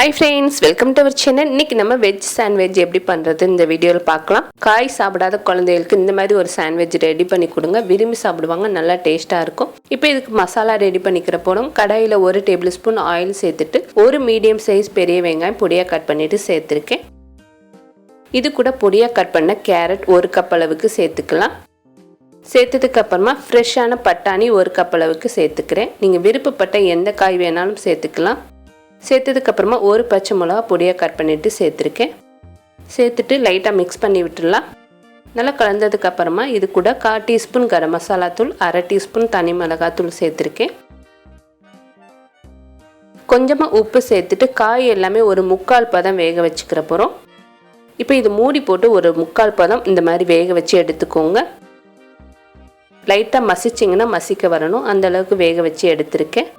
Hi friends, welcome to our channel. இன்னைக்கு நம்ம veg sandwich எப்படி பண்றது இந்த வீடியோல பார்க்கலாம். காய் சாப்பிடாத குழந்தைகளுக்கு இந்த மாதிரி ஒரு சாண்ட்விச் ரெடி பண்ணி கொடுங்க. விரும்பி சாப்பிடுவாங்க, நல்லா டேஸ்டா இருக்கும். இப்போ இதுக்கு மசாலா ரெடி பண்ணிக்கிற போறோம். கடாயில 1 டேபிள்ஸ்பூன் ஆயில் சேர்த்துட்டு ஒரு மீடியம் சைஸ் பெரிய வெங்காயம் பொடியா கட் பண்ணிட்டு சேர்த்திருக்கேன். இது கூட பொடியா கட் பண்ண கேரட் 1 கப் அளவுக்கு சேர்த்துக்கலாம். சேர்த்ததுக்கு அப்புறமா ஃப்ரெஷ்ஷான பட்டாணி 1 கப் அளவுக்கு சேர்த்துக்கிறேன். நீங்க விருப்பப்பட்ட எந்த காய் வேணாலும் சேர்த்துக்கலாம். சேர்த்ததுக்கு அப்புறமா ஒரு பச்சை மிளகா பொடியாக கட் பண்ணிட்டு சேர்த்துருக்கேன். சேர்த்துட்டு லைட்டாக மிக்ஸ் பண்ணி விட்டுடலாம். நல்லா கலந்ததுக்கு அப்புறமா இது கூட 1/4 டீஸ்பூன் கரம் மசாலா தூள், 1/2 டீஸ்பூன் தனி மிளகாத்தூள் சேர்த்துருக்கேன். கொஞ்சமாக உப்பு சேர்த்துட்டு காய் எல்லாமே ஒரு 3/4 பதம் வேக வச்சுக்கிற போகிறோம். இப்போ இது மூடி போட்டு ஒரு 3/4 பதம் இந்த மாதிரி வேக வச்சு எடுத்துக்கோங்க. லைட்டாக மசிச்சிங்கன்னா மசிக்க வரணும், அந்த அளவுக்கு வேக வச்சு எடுத்திருக்கேன்.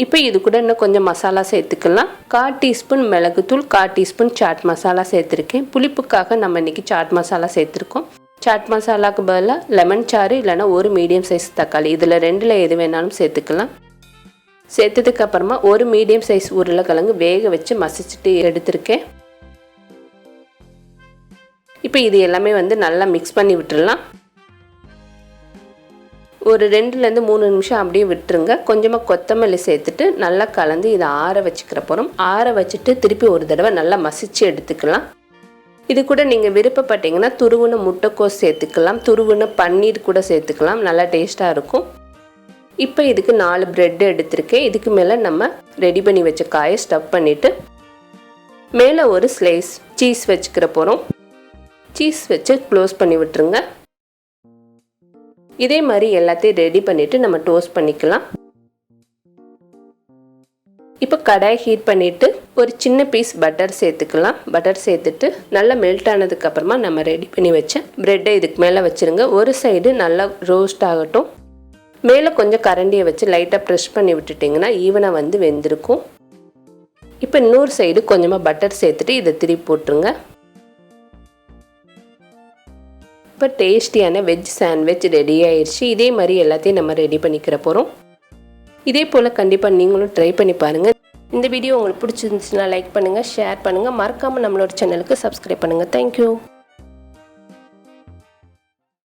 இப்போ இது கூட இன்னும் கொஞ்சம் மசாலா சேர்த்துக்கலாம். 1/4 டீஸ்பூன் மிளகுத்தூள், 1/4 டீஸ்பூன் சாட் மசாலா சேர்த்துருக்கேன். புளிப்புக்காக நம்ம இன்றைக்கி சாட் மசாலா சேர்த்துருக்கோம். சாட் மசாலாவுக்கு பதிலாக லெமன் சாறு இல்லைனா ஒரு மீடியம் சைஸ் தக்காளி, இதில் 2ல் எது வேணாலும் சேர்த்துக்கலாம். சேர்த்ததுக்கு அப்புறமா ஒரு மீடியம் சைஸ் உருளைக்கிழங்கு வேக வச்சு மசிச்சுட்டு எடுத்திருக்கேன். இப்போ இது எல்லாமே நல்லா மிக்ஸ் பண்ணி விட்டுடலாம். ஒரு 2லேருந்து 3 நிமிஷம் அப்படியே விட்டுருங்க. கொஞ்சமாக கொத்தமல்லி சேர்த்துட்டு நல்லா கலந்து இதை ஆற வச்சுக்கிற போகிறோம். ஆற வச்சுட்டு திருப்பி ஒரு தடவை நல்லா மசிச்சு எடுத்துக்கலாம். இது கூட நீங்கள் விருப்பப்பட்டீங்கன்னா துருவுன முட்டைக்கோஸ் சேர்த்துக்கலாம், துருவுன பன்னீர் கூட சேர்த்துக்கலாம், நல்லா டேஸ்ட்டாக இருக்கும். இப்போ இதுக்கு 4 பிரெட் எடுத்திருக்கேன். இதுக்கு மேலே நம்ம ரெடி பண்ணி வச்ச காயை ஸ்டஃப் பண்ணிவிட்டு மேலே ஒரு ஸ்லைஸ் சீஸ் வச்சுக்கிற போகிறோம். சீஸ் வச்சு க்ளோஸ் பண்ணி விட்டுருங்க. இதே மாதிரி எல்லாத்தையும் ரெடி பண்ணிவிட்டு நம்ம டோஸ்ட் பண்ணிக்கலாம். இப்போ கடாய் ஹீட் பண்ணிவிட்டு ஒரு சின்ன பீஸ் பட்டர் சேர்த்துக்கலாம். பட்டர் சேர்த்துட்டு நல்லா மெல்ட் ஆனதுக்கு அப்புறமா நம்ம ரெடி பண்ணி வச்ச ப்ரெட்டை இதுக்கு மேலே வச்சுருங்க. ஒரு சைடு நல்லா ரோஸ்ட் ஆகட்டும். மேலே கொஞ்சம் கரண்டியை வச்சு லைட்டாக ப்ரெஷ் பண்ணி விட்டுட்டிங்கன்னா ஈவனாக வெந்திருக்கும். இப்போ இன்னொரு சைடு கொஞ்சமாக பட்டர் சேர்த்துட்டு இதை திருப்பி போட்டுருங்க. இப்போ டேஸ்டியான வெஜ் சாண்ட்விச் ரெடி ஆயிடுச்சு. இதே மாதிரி எல்லாத்தையும் நம்ம ரெடி பண்ணிக்கிற போகிறோம். இதே போல் கண்டிப்பாக நீங்களும் ட்ரை பண்ணி பாருங்கள். இந்த வீடியோ உங்களுக்கு பிடிச்சிருந்துச்சுன்னா லைக் பண்ணுங்கள், ஷேர் பண்ணுங்கள், மறக்காமல் நம்மளோட சேனலுக்கு சப்ஸ்கிரைப் பண்ணுங்கள். தேங்க்யூ.